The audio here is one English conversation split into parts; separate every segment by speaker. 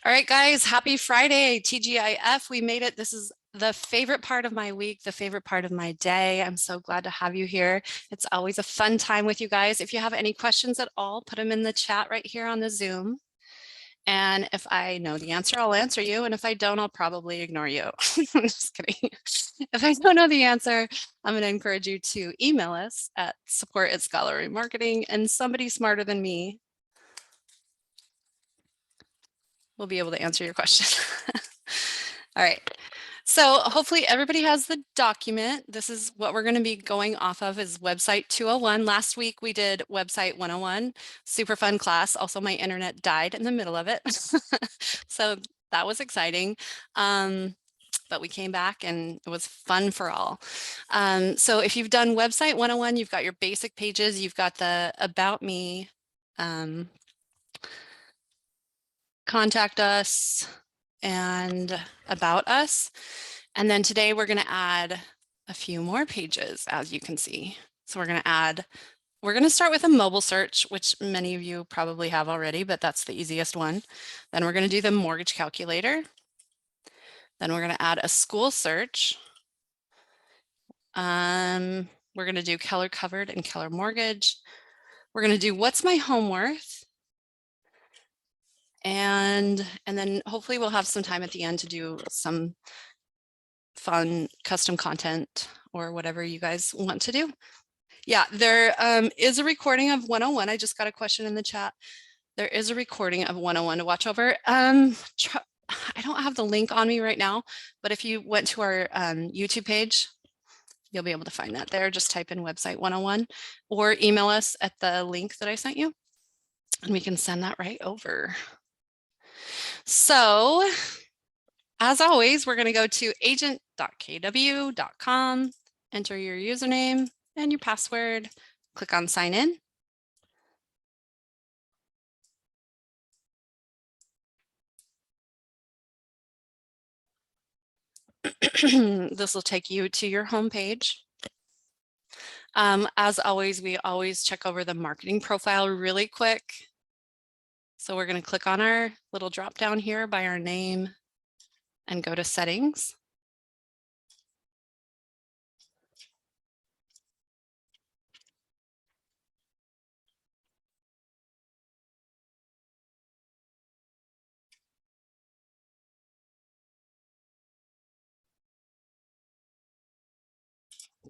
Speaker 1: All right, guys, happy Friday, TGIF. We made it. This is the favorite part of my week, the favorite part of my day. I'm so glad to have you here. It's always a fun time with you guys. If you have any questions at all, put them in the chat right here on the Zoom. And if I know the answer, I'll answer you. And if I don't, I'll probably ignore you. I'm just kidding. If I don't know the answer, I'm going to encourage you to email us at support@scholarlymarketing, and somebody smarter than me will be able to answer your question. All right. So hopefully everybody has the document. This is what we're going to be going off of is website 201. Last week we did website 101, super fun class. Also my internet died in the middle of it. So that was exciting. But we came back and it was fun for all. So if you've done website 101, you've got your basic pages, you've got the about me, contact us, and about us. And then today we're going to add a few more pages, as you can see. So we're going to start with a mobile search, which many of you probably have already, but that's the easiest one. Then we're going to do the mortgage calculator. Then we're going to add a school search. We're going to do Keller Covered and Keller Mortgage. We're going to do what's my home worth? And then hopefully we'll have some time at the end to do some fun custom content or whatever you guys want to do. Yeah, there is a recording of 101. I just got a question in the chat. There is a recording of 101 to watch over. I don't have the link on me right now, but if you went to our YouTube page, you'll be able to find that there. Just type in website 101 or email us at the link that I sent you, and we can send that right over. So as always, we're going to go to agent.kw.com, enter your username and your password, click on sign in. This will take you to your home page. As always, we always check over the marketing profile really quick. So we're going to click on our little drop down here by our name and go to settings.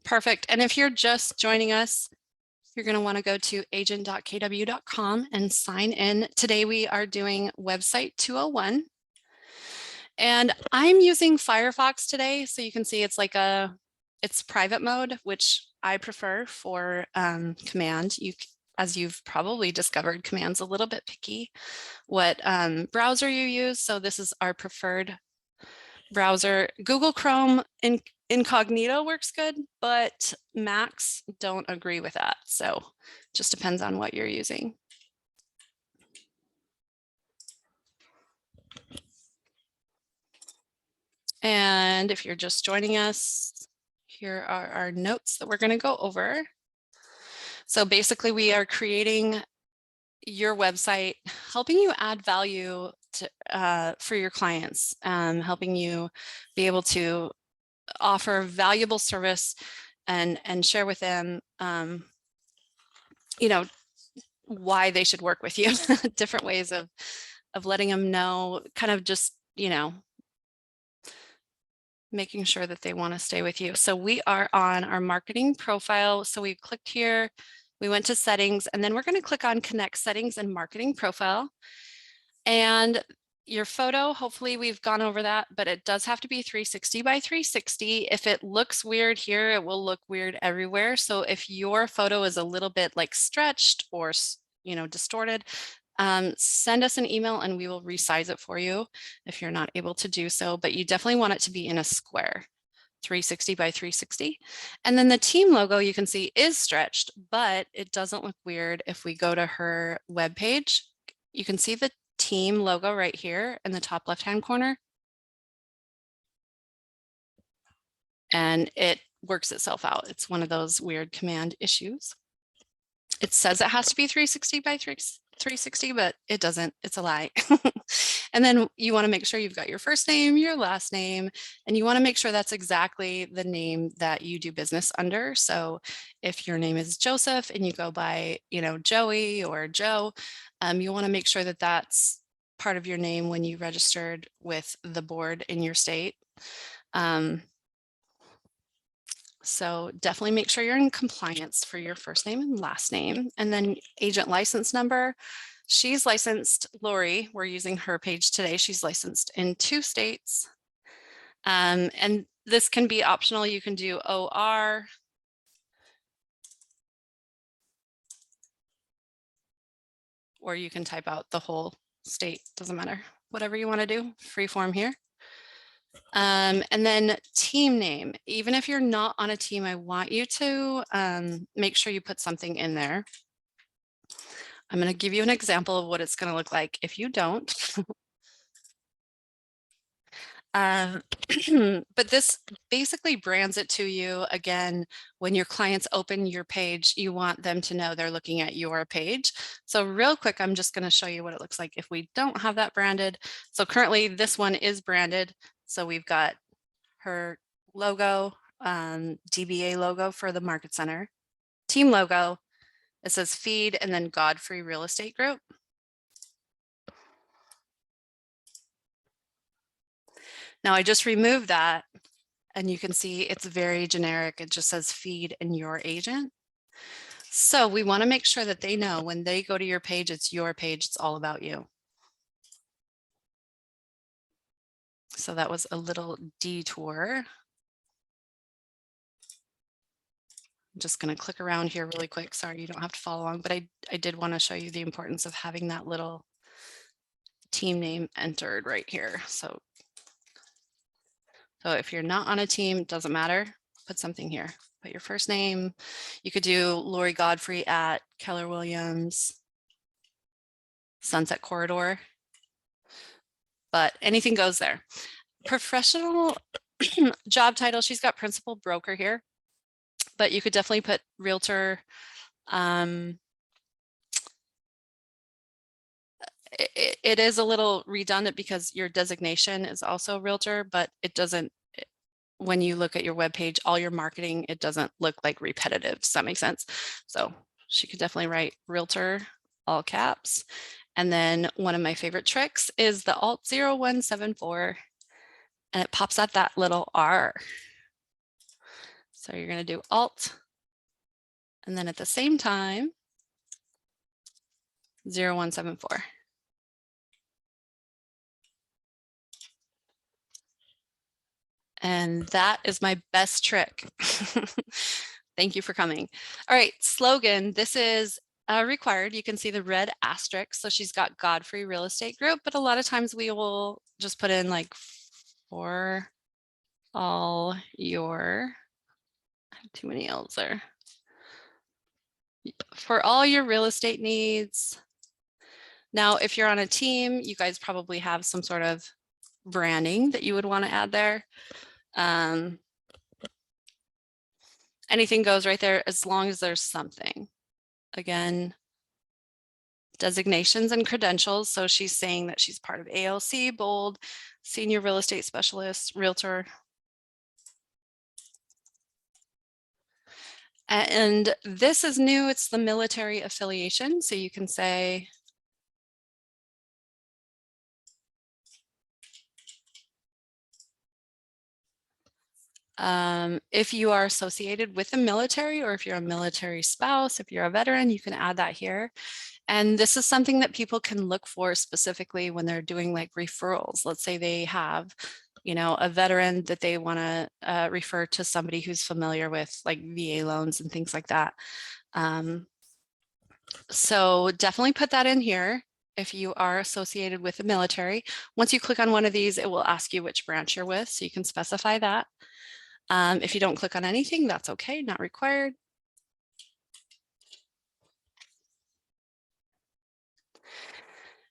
Speaker 1: Perfect. And if you're just joining us, you're going to want to go to agent.kw.com and sign in. Today we are doing website 201. And I'm using Firefox today. So you can see it's like it's private mode, which I prefer for command. As you've probably discovered, command's a little bit picky what browser you use. So this is our preferred browser. Google Chrome incognito works good, but Macs don't agree with that. So it just depends on what you're using. And if you're just joining us, here are our notes that we're going to go over. So basically we are creating your website, helping you add value to, for your clients, helping you be able to offer valuable service and share with them, you know, why they should work with you, different ways of letting them know, kind of just, you know, making sure that they want to stay with you. So we are on our marketing profile. So we clicked here, we went to settings, and then we're going to click on connect settings and marketing profile. And your photo, hopefully we've gone over that, but it does have to be 360 by 360. If it looks weird here, it will look weird everywhere. So if your photo is a little bit like stretched or, you know, distorted, send us an email and we will resize it for you if you're not able to do so, but you definitely want it to be in a square, 360 by 360. And then the team logo you can see is stretched, but it doesn't look weird. If we go to her webpage, you can see the team logo right here in the top left-hand corner. And it works itself out. It's one of those weird command issues. It says it has to be 360 by 360, but it doesn't. It's a lie. And then you want to make sure you've got your first name, your last name, and you want to make sure that's exactly the name that you do business under. So if your name is Joseph and you go by, Joey or Joe, you want to make sure that that's part of your name when you registered with the board in your state. So definitely make sure you're in compliance for your first name and last name. And then agent license number. She's licensed, Lori, we're using her page today. She's licensed in 2 states. And this can be optional. You can do OR. Or you can type out the whole state, doesn't matter. Whatever you want to do, free form here. And then team name. Even if you're not on a team, I want you to make sure you put something in there. I'm going to give you an example of what it's going to look like if you don't. But this basically brands it to you. Again, when your clients open your page, you want them to know they're looking at your page. So real quick, I'm just going to show you what it looks like if we don't have that branded. So currently this one is branded. So we've got her logo, DBA logo for the market center, team logo. It says feed and then Godfrey Real Estate Group. Now I just removed that and you can see it's very generic. It just says feed and your agent. So we want to make sure that they know when they go to your page, it's your page. It's all about you. So that was a little detour. I'm just going to click around here really quick. Sorry, you don't have to follow along, but I did want to show you the importance of having that little team name entered right here. So if you're not on a team, doesn't matter, put something here. Put your first name. You could do Lori Godfrey at Keller Williams, Sunset Corridor, but anything goes there. Professional job title, she's got principal broker here, but you could definitely put realtor. It is a little redundant because your designation is also realtor, but it doesn't, when you look at your webpage, all your marketing, it doesn't look like repetitive. Does that make sense? So she could definitely write realtor, all caps. And then one of my favorite tricks is the Alt 0174, and it pops out that little R. So you're going to do Alt, and then at the same time, 0174. And that is my best trick. Thank you for coming. All right, slogan. This is required. You can see the red asterisk. So she's got Godfrey Real Estate Group, but a lot of times we will just put in like for all your, I have too many L's there. For all your real estate needs. Now, if you're on a team, you guys probably have some sort of branding that you would want to add there. Anything goes right there as long as there's something. Again, designations and credentials. So she's saying that she's part of ALC, Bold, Senior Real Estate Specialist, Realtor. And this is new. It's the military affiliation. So you can say, if you are associated with the military, or if you're a military spouse, if you're a veteran, you can add that here. And this is something that people can look for specifically when they're doing like referrals. Let's say they have, a veteran that they want to refer to somebody who's familiar with like VA loans and things like that. So definitely put that in here. If you are associated with the military, once you click on one of these, it will ask you which branch you're with. So you can specify that. If you don't click on anything, that's okay, not required.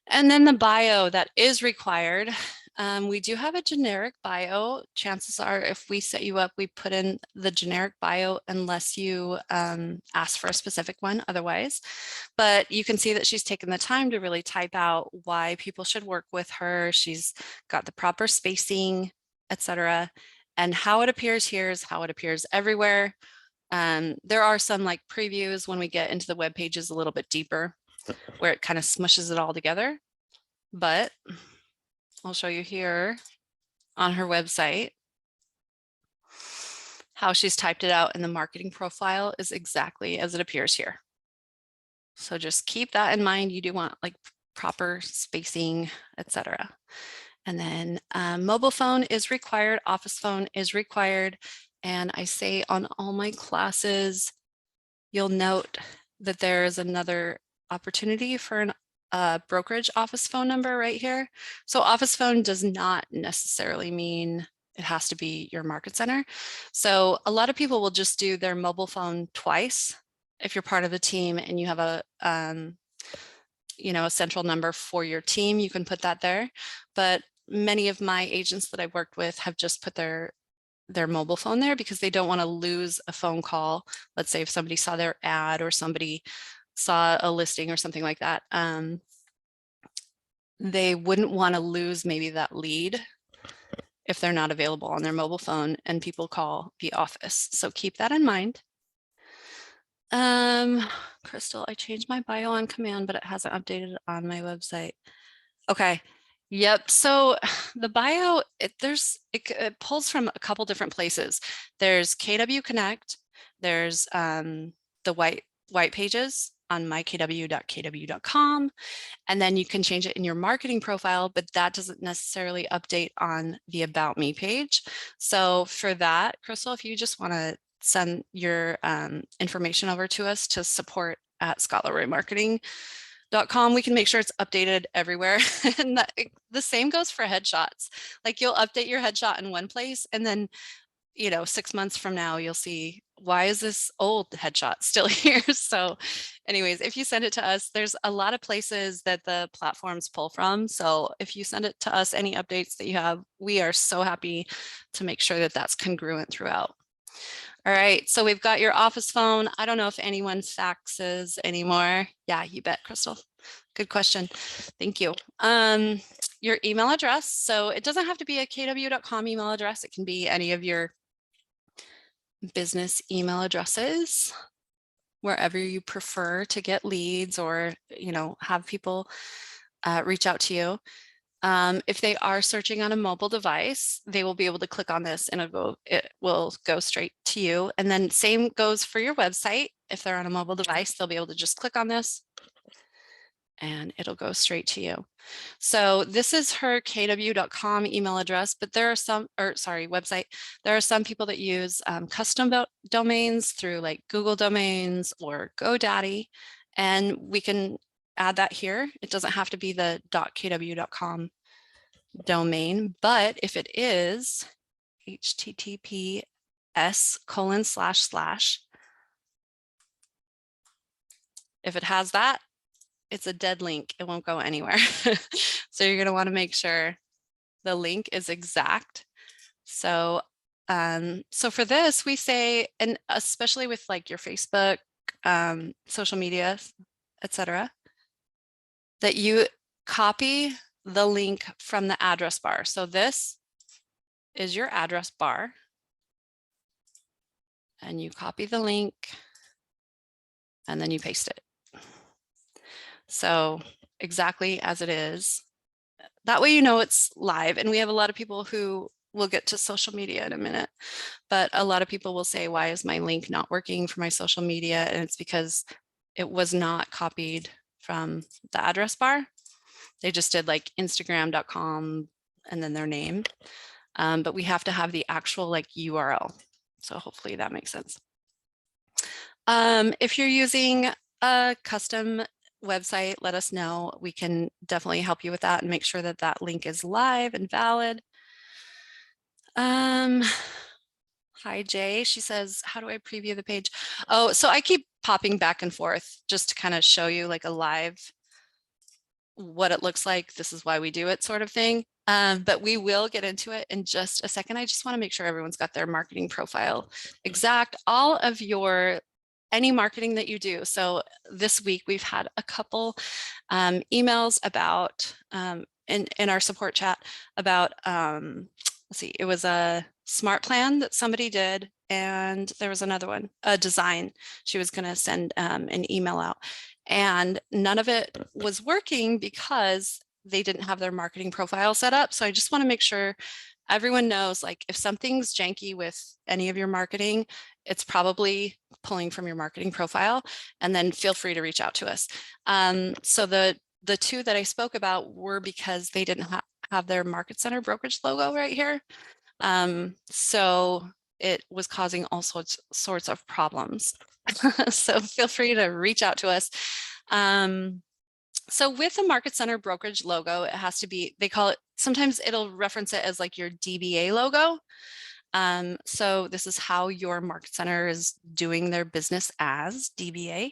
Speaker 1: And then the bio that is required. We do have a generic bio. Chances are if we set you up, we put in the generic bio unless you ask for a specific one otherwise. But you can see that she's taken the time to really type out why people should work with her. She's got the proper spacing, etc. And how it appears here is how it appears everywhere. There are some like previews when we get into the web pages a little bit deeper where it kind of smushes it all together. But I'll show you here on her website how she's typed it out in the marketing profile is exactly as it appears here. So just keep that in mind. You do want like proper spacing, etc. And then mobile phone is required, office phone is required. And I say on all my classes, you'll note that there is another opportunity for an brokerage office phone number right here. So office phone does not necessarily mean it has to be your market center. So a lot of people will just do their mobile phone twice. If you're part of a team and you have a a central number for your team, you can put that there. But many of my agents that I've worked with have just put their mobile phone there because they don't want to lose a phone call. Let's say if somebody saw their ad or somebody saw a listing or something like that, they wouldn't want to lose maybe that lead if they're not available on their mobile phone and people call the office. So keep that in mind. Crystal, I changed my bio on command, but it hasn't updated on my website. Okay. Yep. So the bio, it pulls from a couple different places. There's KW Connect. There's the white pages on mykw.kw.com. And then you can change it in your marketing profile, but that doesn't necessarily update on the About Me page. So for that, Crystal, if you just want to send your information over to us to support at ScottLeroyMarketing.com, we can make sure it's updated everywhere. And the same goes for headshots. Like you'll update your headshot in one place and then 6 months from now, you'll see, why is this old headshot still here? So anyways, if you send it to us, there's a lot of places that the platforms pull from. So if you send it to us, any updates that you have, we are so happy to make sure that that's congruent throughout. All right, so we've got your office phone. I don't know if anyone faxes anymore. Yeah, you bet, Crystal. Good question. Thank you. Your email address. So it doesn't have to be a kw.com email address. It can be any of your business email addresses, wherever you prefer to get leads or, have people reach out to you. If they are searching on a mobile device, they will be able to click on this and it will go straight to you. And then same goes for your website. If they're on a mobile device, they'll be able to just click on this and it'll go straight to you. So this is her kw.com email address, but there are some, website. There are some people that use custom domains through like Google Domains or GoDaddy, and we can add that here. It doesn't have to be the .kw.com domain, but if it is https:// if it has that, it's a dead link. It won't go anywhere. So you're going to want to make sure the link is exact. So, so for this, we say, and especially with like your Facebook, social media, etc., that you copy the link from the address bar. So this is your address bar. And you copy the link and then you paste it. So exactly as it is. That way it's live. And we have a lot of people who will get to social media in a minute, but a lot of people will say, why is my link not working for my social media? And it's because it was not copied from the address bar. They just did like Instagram.com and then their name. But we have to have the actual like URL. So hopefully that makes sense. If you're using a custom website, let us know. We can definitely help you with that and make sure that that link is live and valid. Hi, Jay. She says, how do I preview the page? Oh, so I keep popping back and forth just to kind of show you like a live, what it looks like. This is why we do it sort of thing. But we will get into it in just a second. I just want to make sure everyone's got their marketing profile exact. All of your any marketing that you do. So this week we've had a couple emails about in our support chat about let's see, it was a smart plan that somebody did, and there was another one, a design. She was going to send an email out, and none of it was working because they didn't have their marketing profile set up. So I just want to make sure everyone knows, like, if something's janky with any of your marketing, it's probably pulling from your marketing profile, and then feel free to reach out to us. So the two that I spoke about were because they didn't have their Market Center brokerage logo right here. So it was causing all sorts of problems. So feel free to reach out to us. So with the Market Center brokerage logo, it has to be, they call it, sometimes it'll reference it as like your DBA logo. So this is how your Market Center is doing their business as DBA.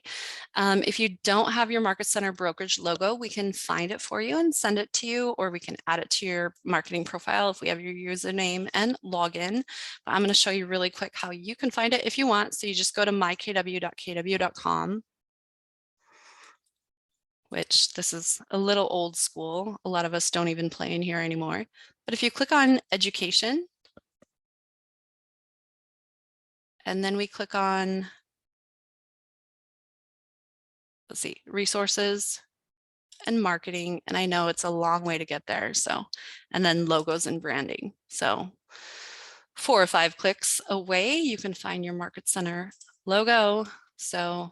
Speaker 1: If you don't have your Market Center brokerage logo, we can find it for you and send it to you, or we can add it to your marketing profile if we have your username and login. But I'm going to show you really quick how you can find it if you want. So you just go to mykw.kw.com. which this is a little old school. A lot of us don't even play in here anymore. But if you click on education, and then we click on, let's see, resources and marketing. And I know it's a long way to get there. So, and then logos and branding. So 4 or 5 clicks away, you can find your Market Center logo. So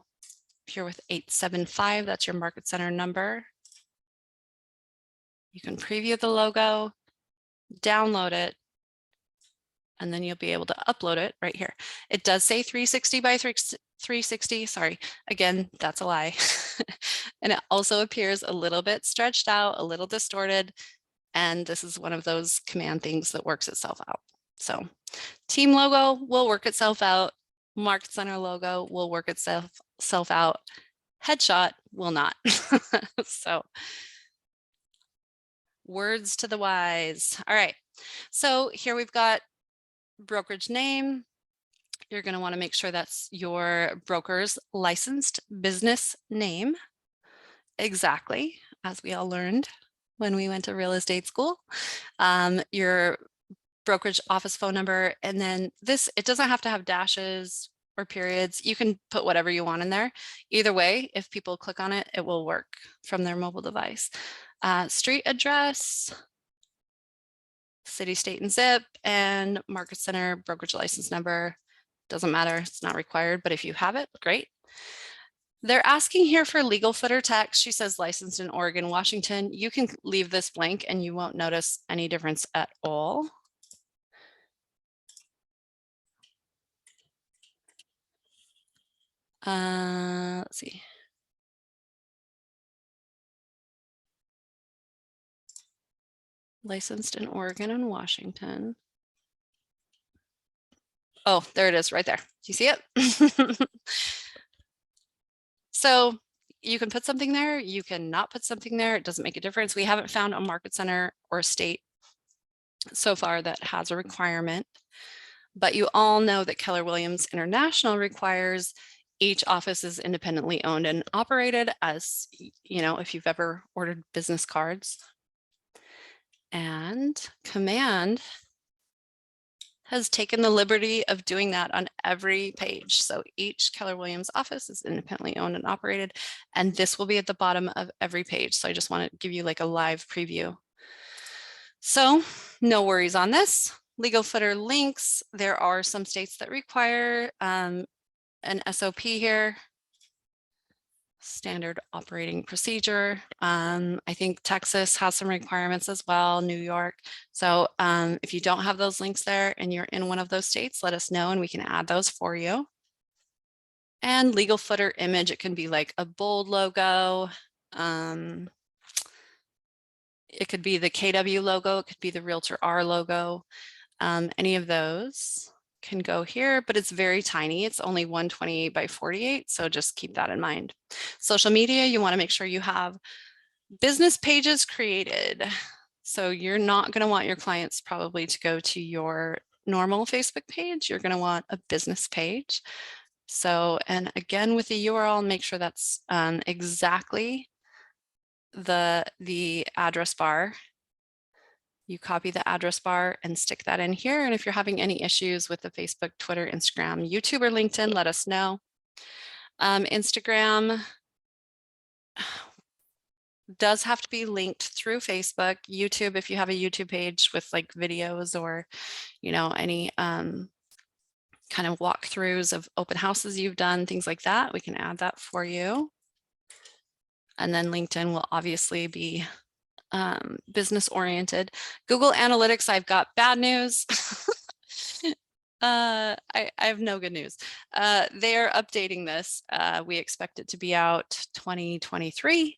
Speaker 1: if you're with 875, that's your Market Center number. You can preview the logo, download it, and then you'll be able to upload it right here. It does say 360 by 360. Sorry, again, that's a lie. And it also appears a little bit stretched out, a little distorted. And this is one of those command things that works itself out. So team logo will work itself out. Market Center logo will work itself out. Headshot will not. So words to the wise. All right. So here we've got brokerage name. You're going to want to make sure that's your broker's licensed business name. Exactly, as we all learned when we went to real estate school. Your brokerage office phone number, and then this, it doesn't have to have dashes or periods. You can put whatever you want in there. Either way, if people click on it, it will work from their mobile device. Street address, city, state, and zip, and Market Center brokerage license number. Doesn't matter, it's not required, but if you have it, great. They're asking here for legal footer text. She says licensed in Oregon, Washington. You can leave this blank and you won't notice any difference at all. Let's see. Licensed in Oregon and Washington. Oh, there it is right there. Do you see it? So you can put something there, you can not put something there. It doesn't make a difference. We haven't found a Market Center or a state so far that has a requirement, but you all know that Keller Williams International requires each office is independently owned and operated, as you know, if you've ever ordered business cards. And Command has taken the liberty of doing that on every page. So each Keller Williams office is independently owned and operated, and this will be at the bottom of every page. So I just want to give you like a live preview. So no worries on this. Legal footer links, there are some states that require an SOP here. Standard operating procedure. I think Texas has some requirements as well, New York. So if you don't have those links there and you're in one of those states, let us know and we can add those for you. And legal footer image, it can be like a bold logo. It could be the KW logo, it could be the Realtor R logo. Any of those can go here, but it's very tiny. It's only 128 by 48. So just keep that in mind. Social media, you want to make sure you have business pages created. So you're not going to want your clients probably to go to your normal Facebook page. You're going to want a business page. So, and again, with the URL, make sure that's exactly the address bar. You copy the address bar and stick that in here. And if you're having any issues with the Facebook, Twitter, Instagram, YouTube, or LinkedIn, let us know. Instagram does have to be linked through Facebook. YouTube, if you have a YouTube page with like videos or, you know, any kind of walkthroughs of open houses you've done, things like that, we can add that for you. And then LinkedIn will obviously be business oriented. Google Analytics, I've got bad news. I have no good news. They are updating this. We expect it to be out 2023.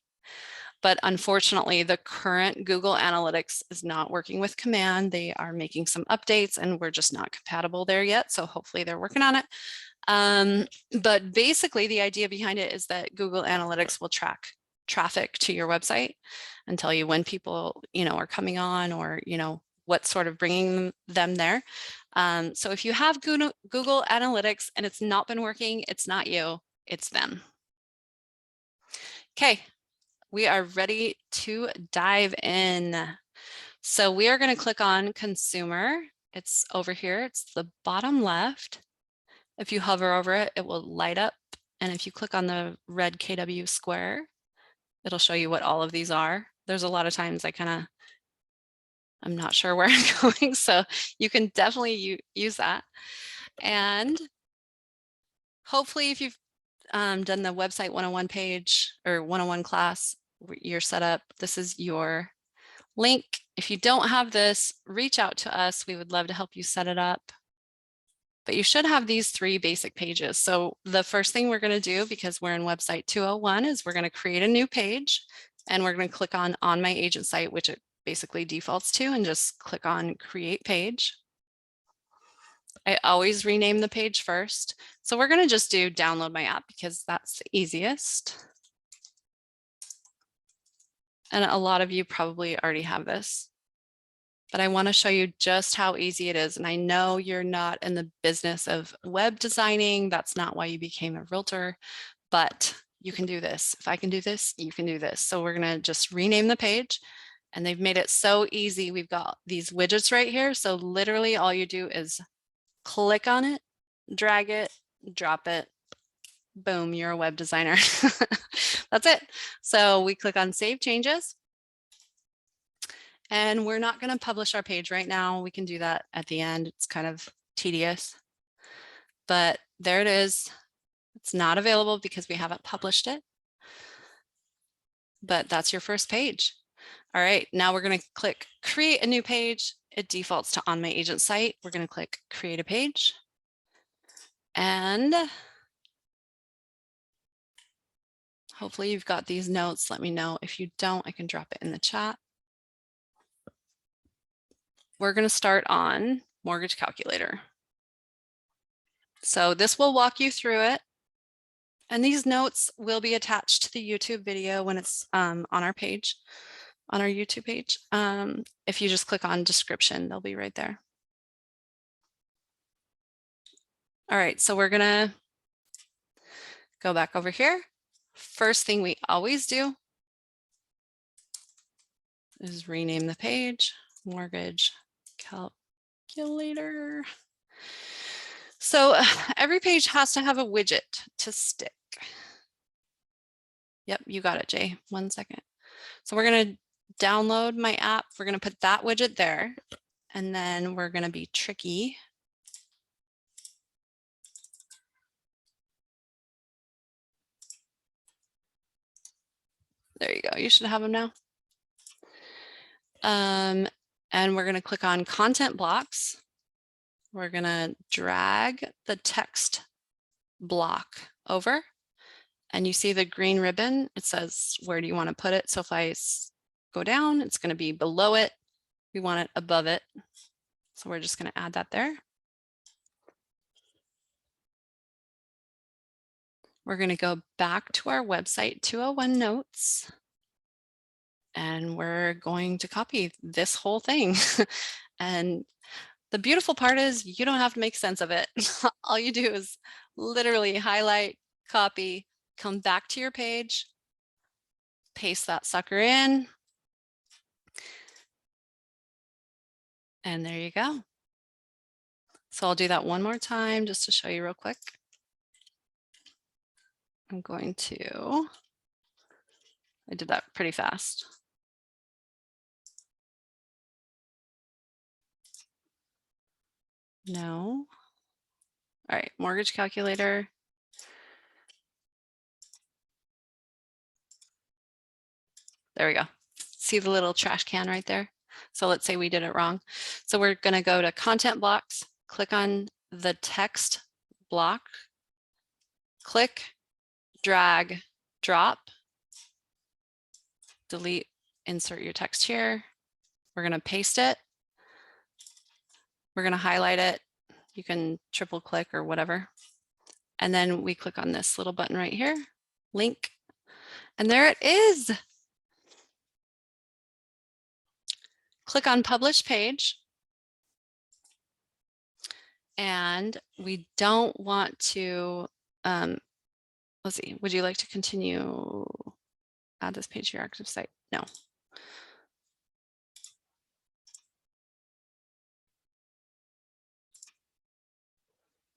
Speaker 1: But unfortunately, the current Google Analytics is not working with Command. They are making some updates and we're just not compatible there yet. So hopefully they're working on it. But basically the idea behind it is that Google Analytics will track traffic to your website and tell you when people, you know, are coming on or, you know, what's sort of bringing them there. So if you have Google Analytics and it's not been working, it's not you, it's them. Okay. We are ready to dive in. So we are going to click on consumer. It's over here. It's the bottom left. If you hover over it, it will light up. And if you click on the red KW square, it'll show you what all of these are. There's a lot of times I'm not sure where I'm going. So you can definitely use that. And hopefully if you've done the website 101 page or 101 class, you're set up. This is your link. If you don't have this, reach out to us. We would love to help you set it up. But you should have these 3 basic pages. So the first thing we're going to do, because we're in website 201, is we're going to create a new page and we're going to click on my agent site, which it basically defaults to, and just click on create page. I always rename the page first. So we're going to just do download my app because that's the easiest. And a lot of you probably already have this, but I want to show you just how easy it is. And I know you're not in the business of web designing. That's not why you became a realtor, but you can do this. If I can do this, you can do this. So we're going to just rename the page and they've made it so easy. We've got these widgets right here. So literally all you do is click on it, drag it, drop it, boom, you're a web designer. That's it. So we click on save changes. And we're not going to publish our page right now. We can do that at the end. It's kind of tedious, but there it is. It's not available because we haven't published it, but that's your first page. All right, now we're going to click create a new page. It defaults to on my agent site. We're going to click create a page. And hopefully you've got these notes. Let me know. If you don't, I can drop it in the chat. We're going to start on mortgage calculator. So this will walk you through it. And these notes will be attached to the YouTube video when it's on our page, on our YouTube page. If you just click on description, they'll be right there. All right, so we're gonna go back over here. First thing we always do is rename the page, mortgage calculator. So every page has to have a widget to stick. Yep, you got it, Jay. 1 second. So we're going to download my app. We're going to put that widget there. And then we're going to be tricky. There you go. You should have them now. And we're going to click on content blocks. We're going to drag the text block over. And you see the green ribbon. It says, where do you want to put it? So if I go down, it's going to be below it. We want it above it. So we're just going to add that there. We're going to go back to our website 201 notes. And we're going to copy this whole thing. And the beautiful part is you don't have to make sense of it. All you do is literally highlight, copy, come back to your page, paste that sucker in, and there you go. So I'll do that one more time just to show you real quick. I'm going to, I did that pretty fast. No. All right, mortgage calculator. There we go. See the little trash can right there? So let's say we did it wrong. So we're going to go to content blocks, click on the text block, click, drag, drop, delete, insert your text here. We're going to paste it. We're going to highlight it. You can triple click or whatever. And then we click on this little button right here, link, and there it is. Click on publish page. And we don't want to, let's see, would you like to continue, add this page to your active site? No.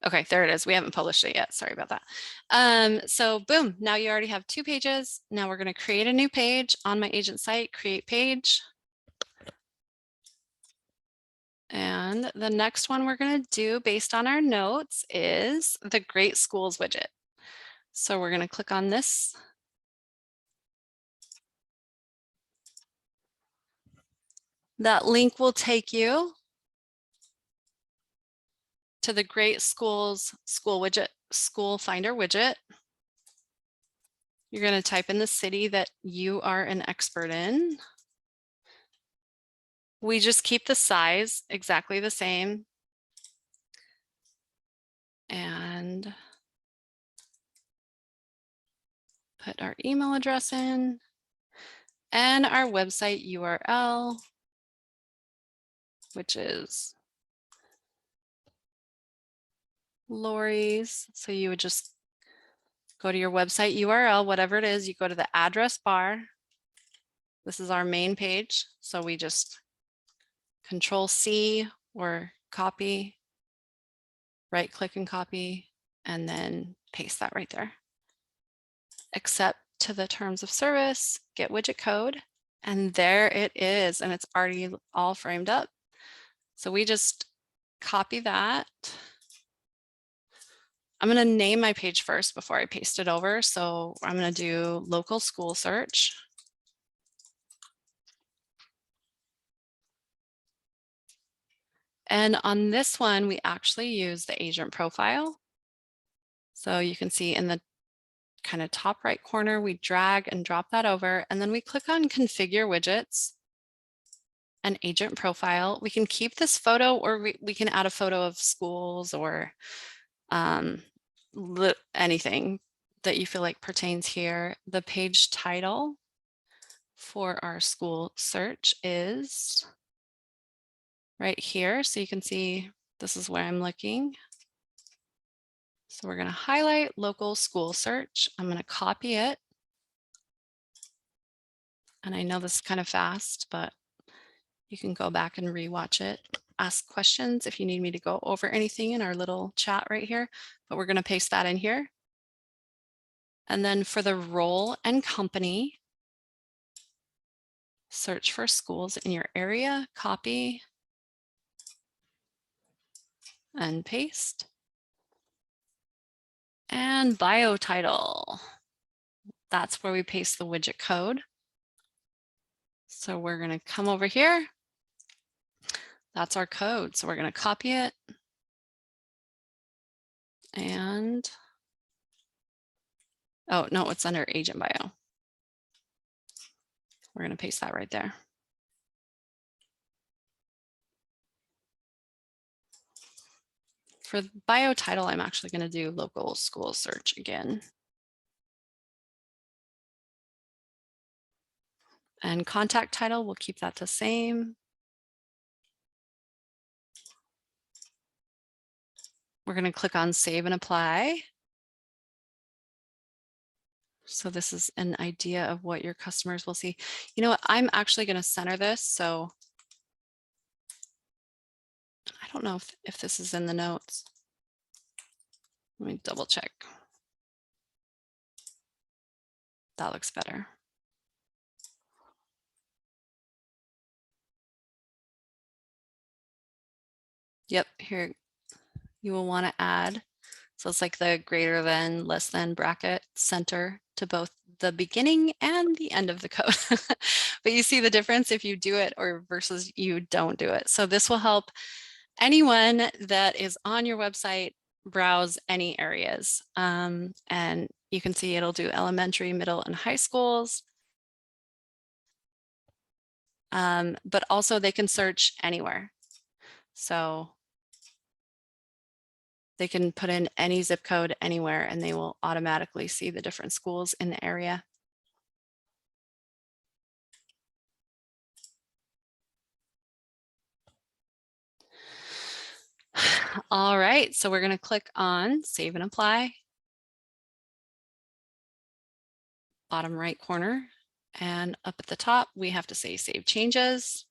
Speaker 1: Okay, there it is. We haven't published it yet. Sorry about that. So boom, now you already have 2 pages. Now we're going to create a new page on my agent site, create page. And the next one we're going to do based on our notes is the Great Schools widget. So we're going to click on this. That link will take you to the Great Schools school widget, school finder widget. You're going to type in the city that you are an expert in. We just keep the size exactly the same. And put our email address in and our website URL, which is Lori's. So you would just go to your website URL, whatever it is, you go to the address bar. This is our main page. So we just Control-C or copy, right click and copy, and then paste that right there. Accept to the terms of service, get widget code, and there it is. And it's already all framed up. So we just copy that. I'm going to name my page first before I paste it over. So I'm going to do local school search. And on this one, we actually use the agent profile. So you can see in the kind of top right corner, we drag and drop that over, and then we click on configure widgets and agent profile. We can keep this photo, or we can add a photo of schools or anything that you feel like pertains here. The page title for our school search is right here. So you can see this is where I'm looking. So we're going to highlight local school search. I'm going to copy it. And I know this is kind of fast, but you can go back and rewatch it. Ask questions if you need me to go over anything in our little chat right here, but we're going to paste that in here. And then for the role and company, search for schools in your area, copy and paste. And bio title, that's where we paste the widget code. So we're going to come over here. That's our code. So we're going to copy it. And, oh, no, it's under agent bio. We're going to paste that right there. For the bio title, I'm actually going to do local school search again. And contact title, we'll keep that the same. We're going to click on save and apply. So this is an idea of what your customers will see. You know what, I'm actually going to center this. So I don't know if this is in the notes. Let me double check. That looks better. Yep, here you will want to add. So it's like the greater than, less than bracket center to both the beginning and the end of the code. But you see the difference if you do it or versus you don't do it. So this will help anyone that is on your website browse any areas. And you can see it'll do elementary, middle, and high schools. But also they can search anywhere. So they can put in any zip code anywhere and they will automatically see the different schools in the area. All right, so we're going to click on save and apply. Bottom right corner, and up at the top, we have to say save changes.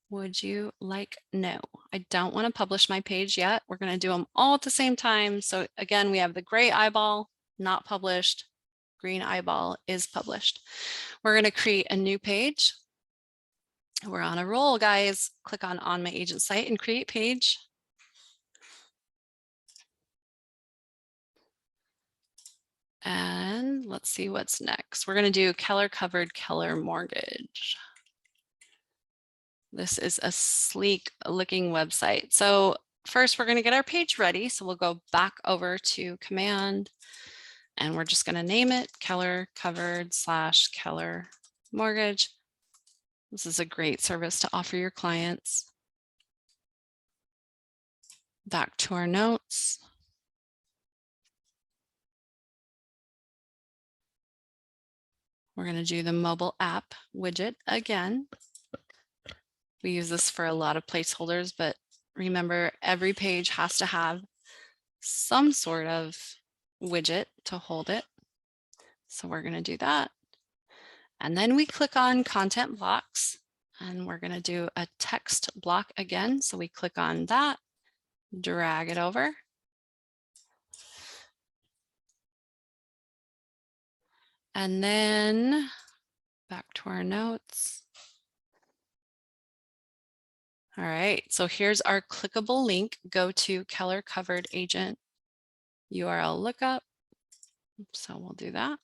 Speaker 1: Would you like? No, I don't want to publish my page yet. We're going to do them all at the same time. So again, we have the gray eyeball, not published. Green eyeball is published. We're going to create a new page. We're on a roll, guys. Click on my agent site and create page. And let's see what's next. We're going to do Keller Covered Keller Mortgage. This is a sleek looking website. So first we're going to get our page ready. So we'll go back over to command and we're just going to name it Keller Covered / Keller Mortgage. This is a great service to offer your clients. Back to our notes. We're going to do the mobile app widget again. We use this for a lot of placeholders, but remember every page has to have some sort of widget to hold it. So we're going to do that. And then we click on content blocks and we're going to do a text block again. So we click on that, drag it over. And then back to our notes. All right, so here's our clickable link. Go to Keller Covered Agent URL lookup. So we'll do that.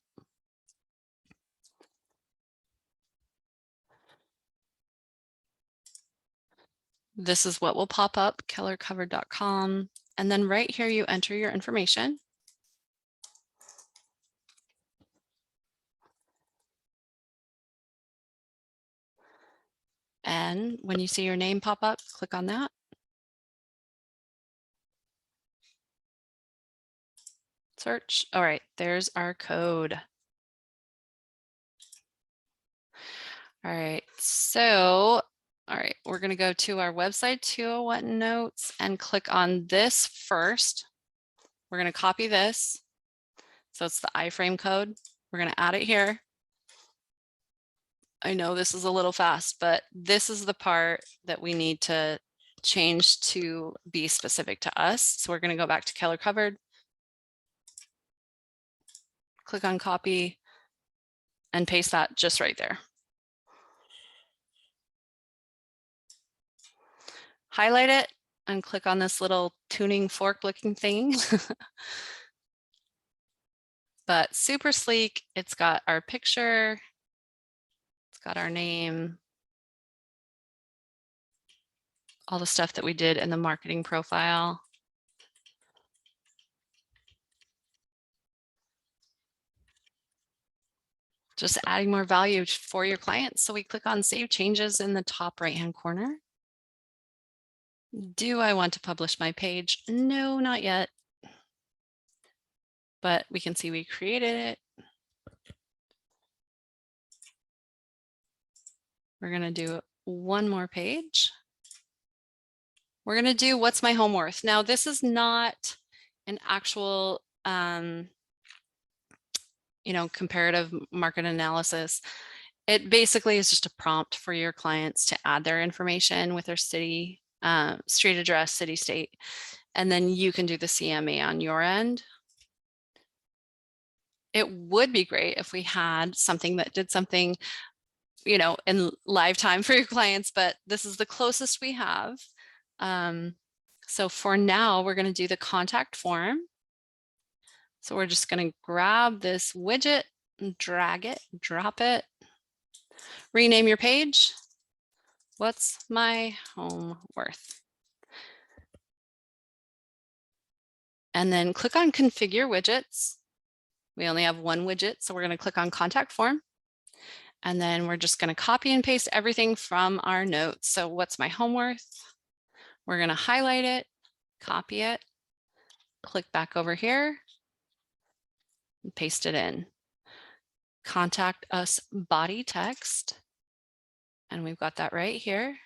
Speaker 1: This is what will pop up, kellercovered.com. And then right here, you enter your information. And when you see your name pop up, click on that. Search. All right, there's our code. All right, so, all right, we're going to go to our website 201 notes and click on this first. We're going to copy this. So it's the iframe code. We're going to add it here. I know this is a little fast, but this is the part that we need to change to be specific to us. So we're going to go back to Keller Covered. Click on copy and paste that just right there. Highlight it and click on this little tuning fork looking thing. But super sleek. It's got our picture. It's got our name. All the stuff that we did in the marketing profile. Just adding more value for your clients. So we click on Save Changes in the top right-hand corner. Do I want to publish my page? No, not yet. But we can see we created it. We're going to do one more page. We're going to do what's my home worth. Now, this is not an actual, comparative market analysis. It basically is just a prompt for your clients to add their information with their city, street address, city, state, and then you can do the CMA on your end. It would be great if we had something that did something, in live time for your clients, but this is the closest we have. So for now, we're going to do the contact form. So we're just going to grab this widget, drag it, drop it, rename your page. What's my home worth? And then click on configure widgets. We only have one widget, so we're going to click on contact form. And then we're just going to copy and paste everything from our notes. So what's my home worth? We're going to highlight it, copy it, click back over here, and paste it in. Contact us body text. And we've got that right here.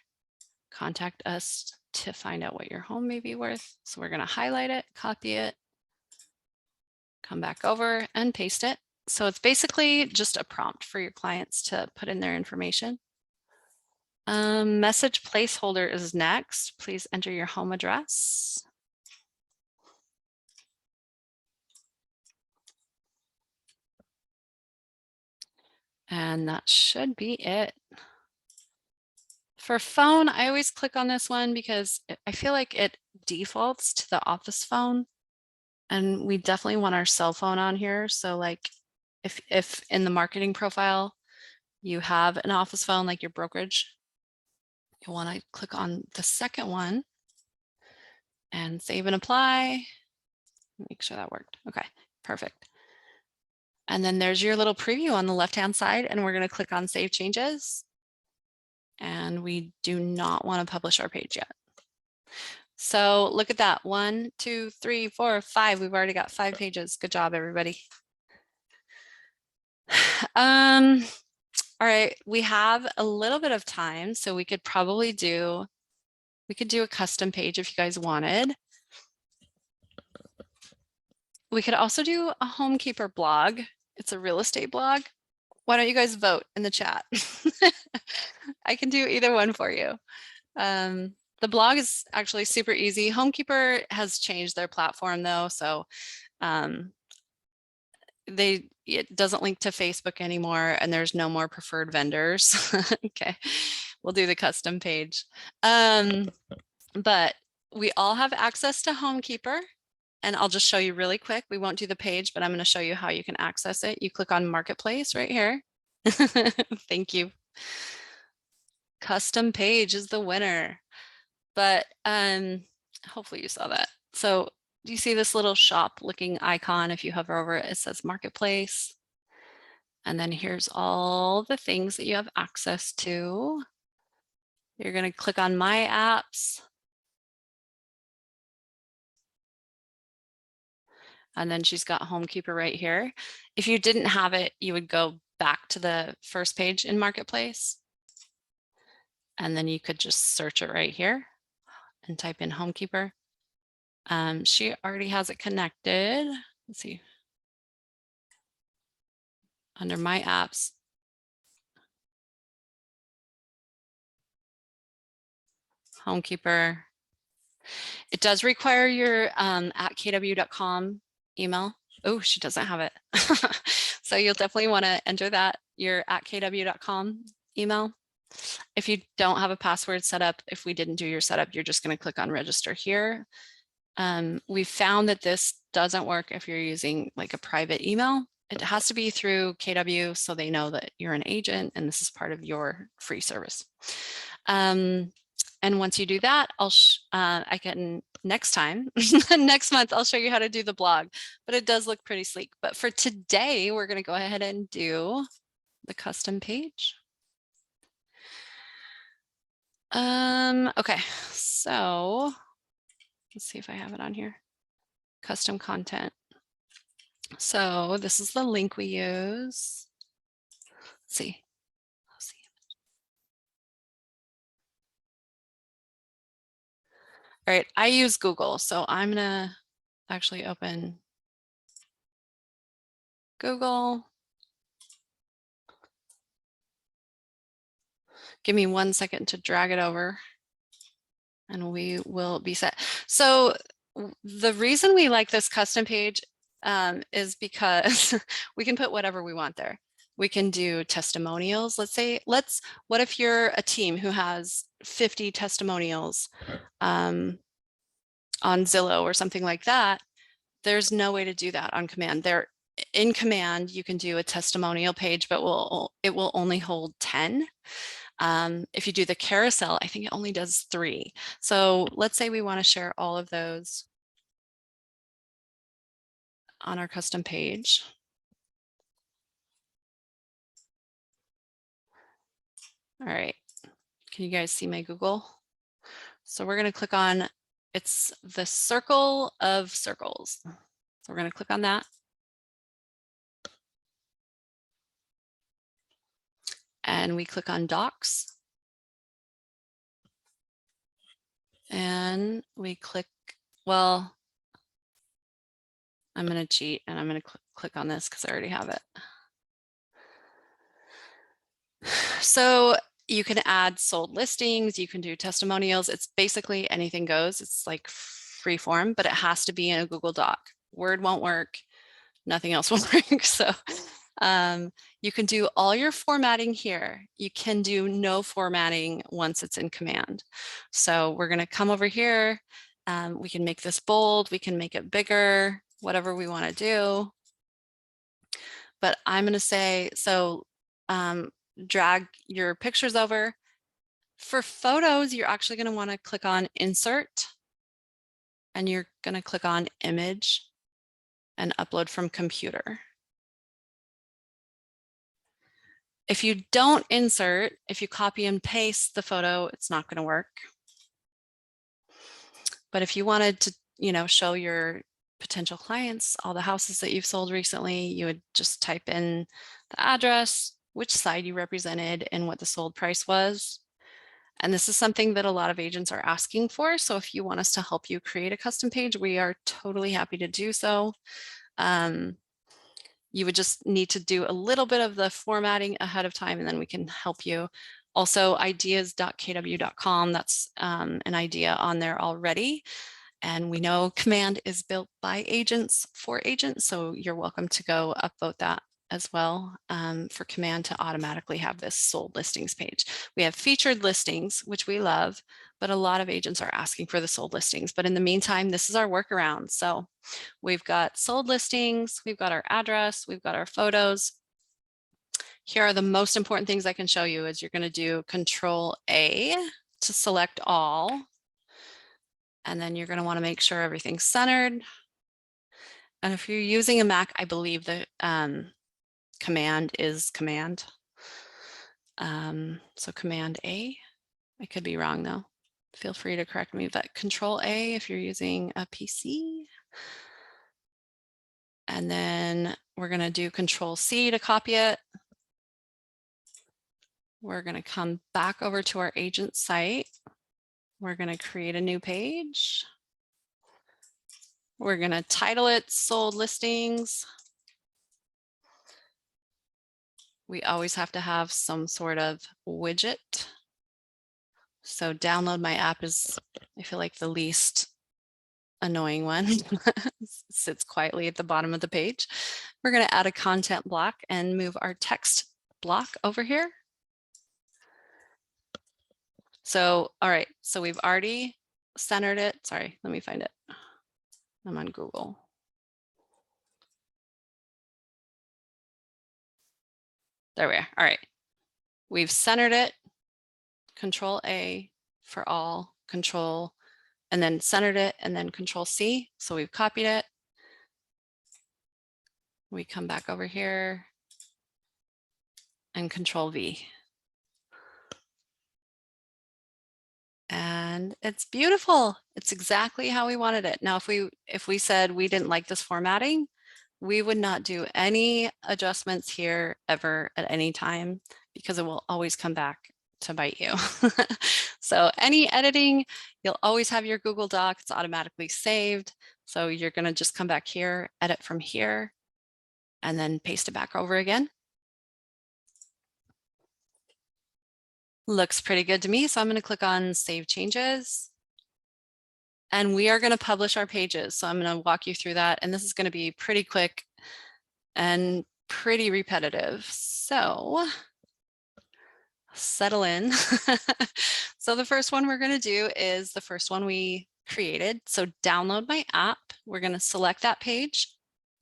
Speaker 1: Contact us to find out what your home may be worth. So we're going to highlight it, copy it, come back over and paste it. So it's basically just a prompt for your clients to put in their information. Message placeholder is next. Please enter your home address. And that should be it. For phone, I always click on this one because I feel like it defaults to the office phone. And we definitely want our cell phone on here. So like if in the marketing profile, you have an office phone like your brokerage, you'll want to click on the second one and save and apply. Make sure that worked. Okay, perfect. And then there's your little preview on the left-hand side, and we're going to click on Save Changes. And we do not want to publish our page yet. So look at that. 1, 2, 3, 4, 5. We've already got 5 pages. Good job, everybody. All right, we have a little bit of time, so we could probably do a custom page if you guys wanted. We could also do a homekeeper blog. It's a real estate blog. Why don't you guys vote in the chat? I can do either one for you. The blog is actually super easy. Homekeeper has changed their platform though, so it doesn't link to Facebook anymore, and there's no more preferred vendors. Okay, we'll do the custom page. But we all have access to Homekeeper, and I'll just show you really quick. We won't do the page, but I'm going to show you how you can access it. You click on Marketplace right here. Thank you. Custom page is the winner. But hopefully you saw that. So do you see this little shop looking icon? If you hover over it, it says Marketplace. And then here's all the things that you have access to. You're going to click on My Apps. And then she's got Homekeeper right here. If you didn't have it, you would go back to the first page in Marketplace. And then you could just search it right here and type in Homekeeper. She already has it connected. Let's see. Under My Apps. Homekeeper. It does require your @kw.com email. Oh, she doesn't have it. So you'll definitely want to enter that, your @kw.com email. If you don't have a password set up, if we didn't do your setup, you're just going to click on register here. We found that this doesn't work if you're using like a private email. It has to be through KW so they know that you're an agent and this is part of your free service. And once you do that, I can next time, next month, I'll show you how to do the blog, but it does look pretty sleek. But for today, we're going to go ahead and do the custom page. Okay, so let's see if I have it on here. Custom content. So this is the link we use. Let's see. All right, I use Google, so I'm gonna actually open Google. Give me 1 second to drag it over and we will be set. So the reason we like this custom page is because we can put whatever we want there. We can do testimonials. What if you're a team who has 50 testimonials on Zillow or something like that? There's no way to do that on command. In command, you can do a testimonial page, but it will only hold 10. If you do the carousel, I think it only does 3. So let's say we want to share all of those on our custom page. All right, can you guys see my Google? So we're going to click on, it's the circle of circles. So we're going to click on that. And we click on docs. And we click, well, I'm going to cheat and I'm going to click on this because I already have it. So you can add sold listings, you can do testimonials. It's basically anything goes. It's like free form, but it has to be in a Google Doc. Word won't work. Nothing else will work. So you can do all your formatting here. You can do no formatting once it's in command. So we're going to come over here. We can make this bold. We can make it bigger, whatever we want to do. But I'm going to say, so drag your pictures over. For photos, you're actually going to want to click on Insert, and you're going to click on Image and Upload from Computer. If you don't insert, if you copy and paste the photo, it's not going to work. But if you wanted to, show your potential clients all the houses that you've sold recently, you would just type in the address, which side you represented, and what the sold price was. And this is something that a lot of agents are asking for. So if you want us to help you create a custom page, we are totally happy to do so. You would just need to do a little bit of the formatting ahead of time, and then we can help you. Also, ideas.kw.com, that's an idea on there already. And we know command is built by agents for agents, so you're welcome to go upvote that as well for command to automatically have this sold listings page. We have featured listings, which we love, but a lot of agents are asking for the sold listings. But in the meantime, this is our workaround. So we've got sold listings, we've got our address, we've got our photos. Here are the most important things I can show you is you're going to do Control A to select all. And then you're going to want to make sure everything's centered. And if you're using a Mac, I believe the command is command. So Command A, I could be wrong though. Feel free to correct me, but Control A if you're using a PC. And then we're going to do Control C to copy it. We're going to come back over to our agent site. We're going to create a new page. We're going to title it Sold Listings. We always have to have some sort of widget. So download my app is, I feel like, the least annoying one. Sits quietly at the bottom of the page. We're going to add a content block and move our text block over here. So, all right, so we've already centered it. Sorry, let me find it. I'm on Google. There we are. All right, we've centered it. Control A for all, Control, and then centered it, and then Control C. So we've copied it. We come back over here and Control V. And it's beautiful. It's exactly how we wanted it. Now, if we said we didn't like this formatting, we would not do any adjustments here ever at any time because it will always come back to bite you. So any editing, you'll always have your Google Doc. It's automatically saved. So you're going to just come back here, edit from here, and then paste it back over again. Looks pretty good to me. So I'm going to click on Save Changes. And we are going to publish our pages. So I'm going to walk you through that. And this is going to be pretty quick and pretty repetitive. So settle in. So the first one we're going to do is the first one we created. So download my app. We're going to select that page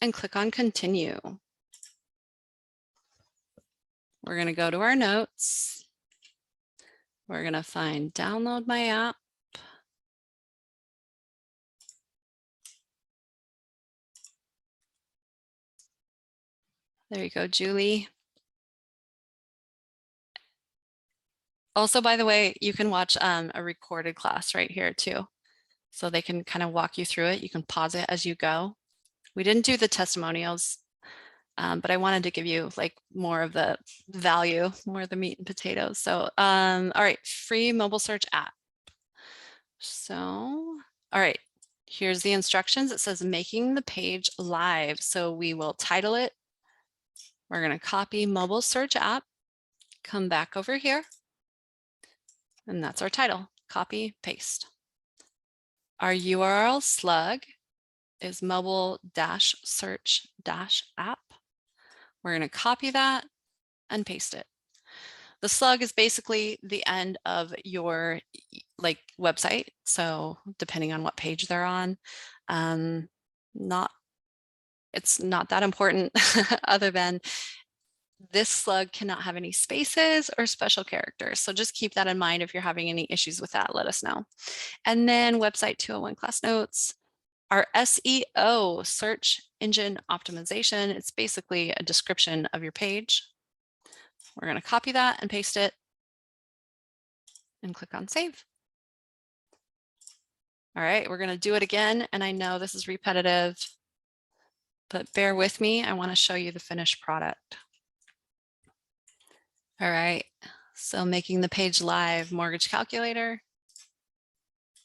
Speaker 1: and click on continue. We're going to go to our notes. We're going to find download my app. There you go, Julie. Also, by the way, you can watch a recorded class right here too. So they can kind of walk you through it. You can pause it as you go. We didn't do the testimonials, but I wanted to give you like more of the value, more of the meat and potatoes. So, all right, free mobile search app. So, all right, here's the instructions. It says making the page live. So we will title it. We're going to copy mobile search app, come back over here, and that's our title. Copy, paste. Our URL slug is mobile-search-app. We're going to copy that and paste it. The slug is basically the end of your like website. So depending on what page they're on, it's not that important other than this slug cannot have any spaces or special characters. So just keep that in mind. If you're having any issues with that, let us know. And then website 201 class notes. Our SEO, search engine optimization, it's basically a description of your page. We're going to copy that and paste it and click on save. All right, we're going to do it again. And I know this is repetitive, but bear with me. I want to show you the finished product. All right, so making the page live, mortgage calculator.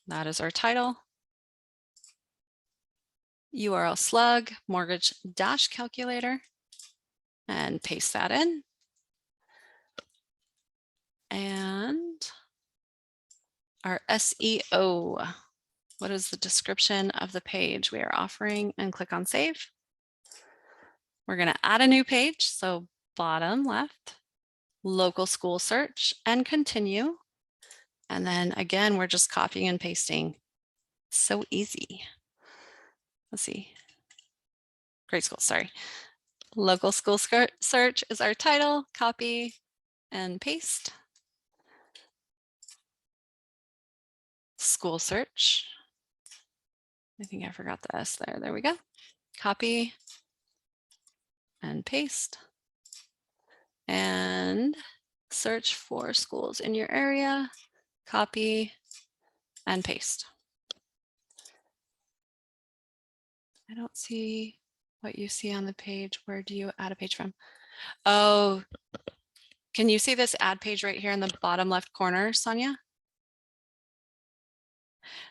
Speaker 1: That is our title. URL slug, mortgage dash calculator, and paste that in. And our SEO, what is the description of the page we are offering, and click on save. We're going to add a new page. So bottom left, local school search, and continue. And then again, we're just copying and pasting. So easy. Let's see. Grade school, sorry. Local school search is our title, copy and paste. School search. I think I forgot the S there. There we go. Copy and paste. And search for schools in your area, copy and paste. I don't see what you see on the page. Where do you add a page from? Oh, can you see this add page right here in the bottom left corner, Sonia?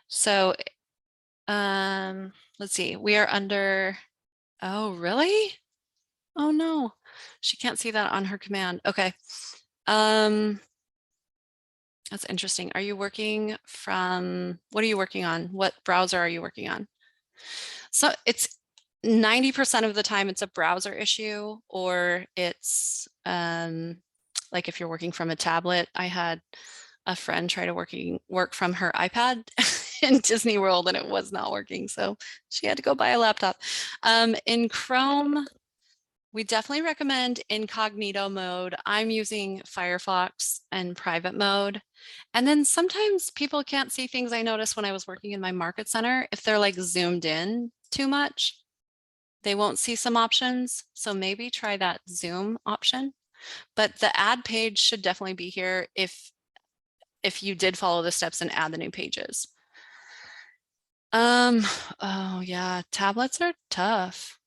Speaker 1: So let's see, we are under, oh, really? Oh no, she can't see that on her command. Okay. That's interesting. Are you working from, what are you working on? What browser are you working on? So it's 90% of the time it's a browser issue, or it's like if you're working from a tablet. I had a friend try to work from her iPad in Disney World and it was not working. So she had to go buy a laptop. In Chrome, we definitely recommend incognito mode. I'm using Firefox and private mode. And then sometimes people can't see things. I noticed when I was working in my market center, if they're like zoomed in too much, they won't see some options. So maybe try that zoom option. But the add page should definitely be here if you did follow the steps and add the new pages. Oh yeah, tablets are tough.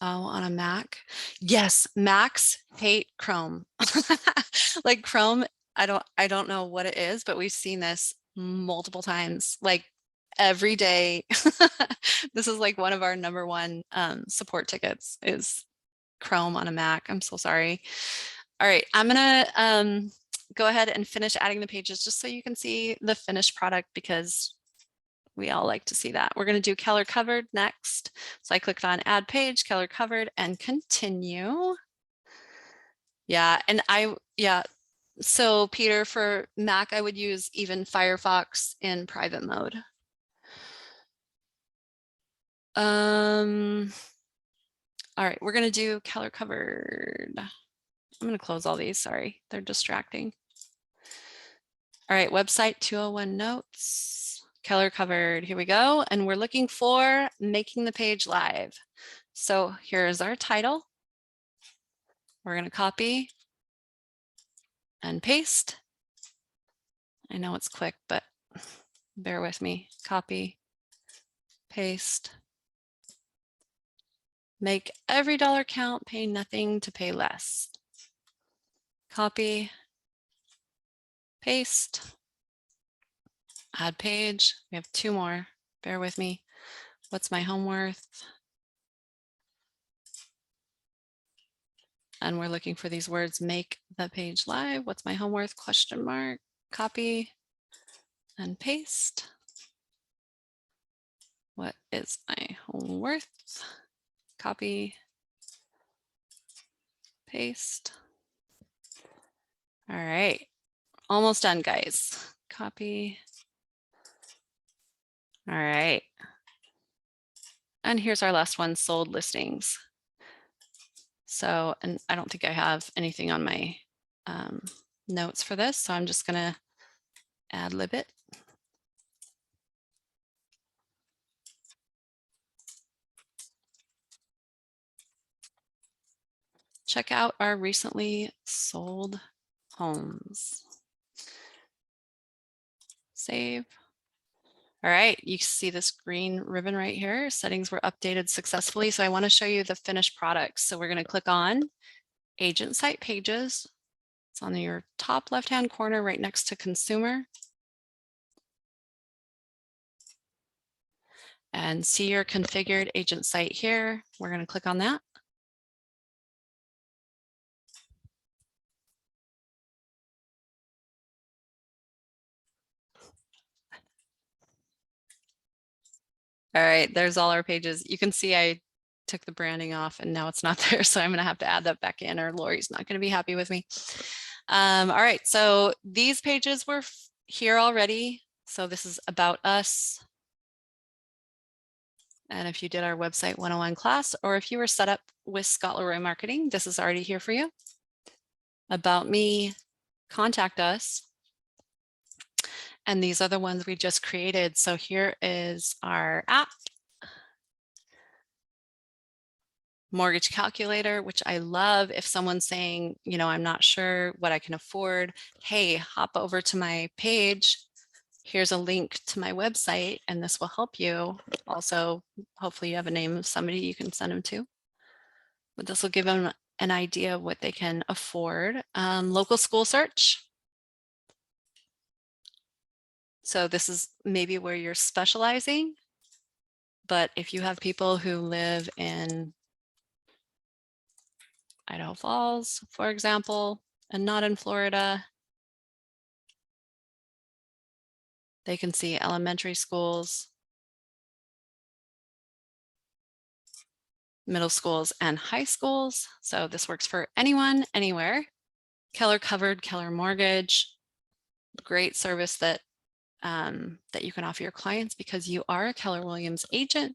Speaker 1: Oh, on a Mac. Yes, Macs hate Chrome. Like Chrome, I don't know what it is, but we've seen this multiple times, like every day. This is like one of our number one support tickets is Chrome on a Mac. I'm so sorry. All right, I'm gonna go ahead and finish adding the pages just so you can see the finished product because we all like to see that. We're going to do color covered next. So I clicked on add page, color covered, and continue. Yeah, and yeah. So Peter, for Mac, I would use even Firefox in private mode. All right, we're going to do color covered. I'm going to close all these. Sorry, they're distracting. All right, website 201 notes, color covered. Here we go. And we're looking for making the page live. So here's our title. We're going to copy and paste. I know it's quick, but bear with me. Copy, paste. Make every dollar count, pay nothing to pay less. Copy, paste, add page. We have two more. Bear with me. What's my home worth? And we're looking for these words, make the page live. What's my home worth? Question mark. Copy and paste. What is my home worth? Copy, paste. All right, almost done, guys. Copy. All right. And here's our last one, sold listings. So, and I don't think I have anything on my notes for this, so I'm just gonna ad lib it. Check out our recently sold homes. Save. All right, you see this green ribbon right here. Settings were updated successfully. So I want to show you the finished products. So we're going to click on agent site pages. It's on your top left-hand corner right next to consumer. And see your configured agent site here. We're going to click on that. All right, there's all our pages. You can see I took the branding off and now it's not there. So I'm going to have to add that back in or Lori's not going to be happy with me. All right, so these pages were here already. So this is about us. And if you did our website 101 class, or if you were set up with Scott Leroy Marketing, this is already here for you. About me, contact us. And these are the ones we just created. So here is our app. Mortgage calculator, which I love. If someone's saying, you know, I'm not sure what I can afford, hey, hop over to my page. Here's a link to my website, and this will help you. Also, hopefully you have a name of somebody you can send them to. But this will give them an idea of what they can afford. Local school search. So this is maybe where you're specializing. But if you have people who live in Idaho Falls, for example, and not in Florida, they can see elementary schools, middle schools, and high schools. So this works for anyone, anywhere. Keller Covered, Keller Mortgage, great service that that you can offer your clients because you are a Keller Williams agent.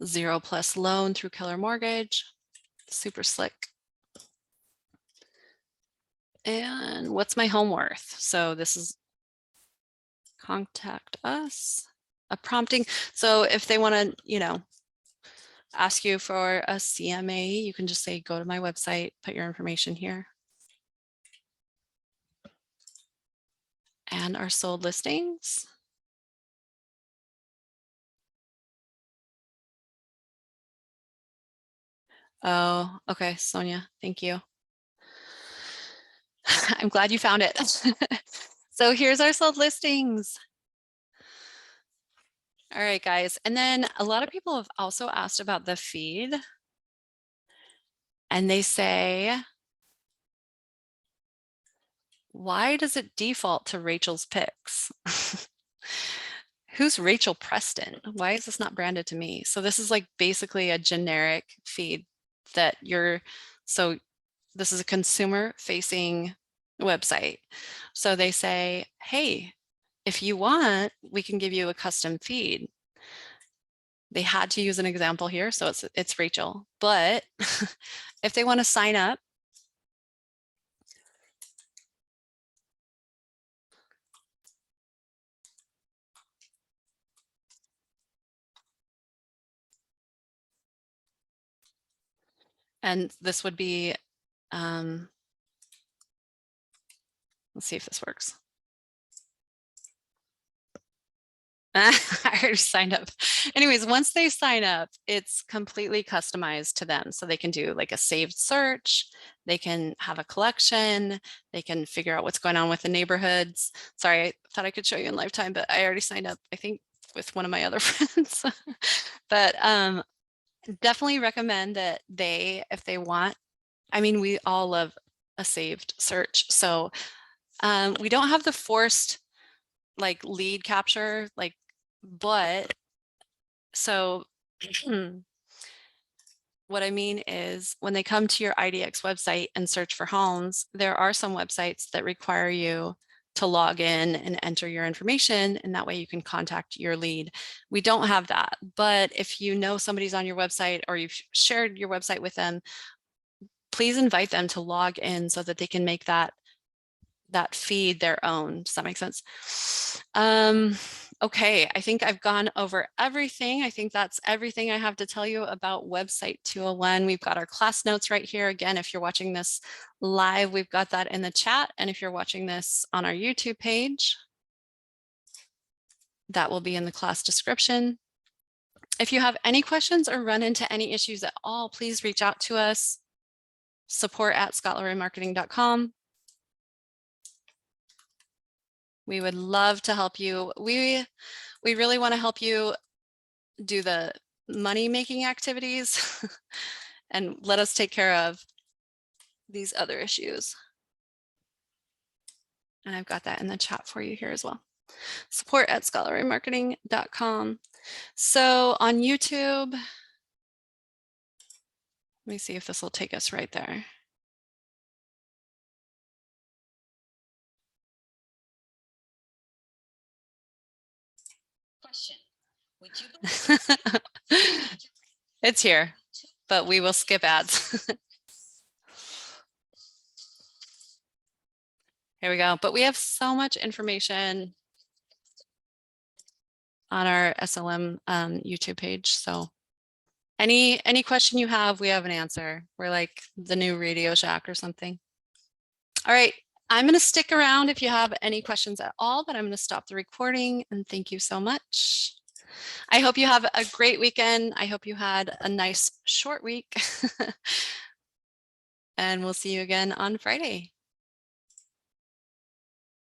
Speaker 1: 0+ loan through Keller Mortgage, super slick. And what's my home worth? So this is contact us, a prompting. So if they want to, you know, ask you for a CMA, you can just say, go to my website, put your information here. And our sold listings. Oh, okay, Sonia, thank you. I'm glad you found it. So here's our sold listings. All right, guys. And then a lot of people have also asked about the feed. And they say, why does it default to Rachel's picks? Who's Rachel Preston? Why is this not branded to me? So this is like basically a generic feed that so this is a consumer facing website. So they say, hey, if you want, we can give you a custom feed. They had to use an example here, so it's Rachel. But if they want to sign up, and this would be, let's see if this works. I already signed up. Anyways, once they sign up, it's completely customized to them. So they can do like a saved search, they can have a collection, they can figure out what's going on with the neighborhoods. Sorry, I thought I could show you in lifetime, but I already signed up, I think, with one of my other friends. But definitely recommend that if they want, I mean, we all love a saved search. So we don't have the forced like lead capture, but so what I mean is when they come to your IDX website and search for homes, there are some websites that require you to log in and enter your information, and that way you can contact your lead. We don't have that, but if you know somebody's on your website or you've shared your website with them, please invite them to log in so that they can make that feed their own. Does that make sense? Okay, I think I've gone over everything. I think that's everything I have to tell you about Website 201. We've got our class notes right here. Again, if you're watching this live, we've got that in the chat. And if you're watching this on our YouTube page, that will be in the class description. If you have any questions or run into any issues at all, please reach out to us, support@scholarlymarketing.com. We would love to help you. We really want to help you do the money making activities and let us take care of these other issues. And I've got that in the chat for you here as well. support@scholarlymarketing.com. So on YouTube, let me see if this will take us right there. Question. Would you It's here, but we will skip ads. Here we go. But we have so much information on our SLM YouTube page. So any question you have, we have an answer. We're like the new Radio Shack or something. All right. I'm going to stick around if you have any questions at all, but I'm going to stop the recording and thank you so much. I hope you have a great weekend. I hope you had a nice short week. And we'll see you again on Friday.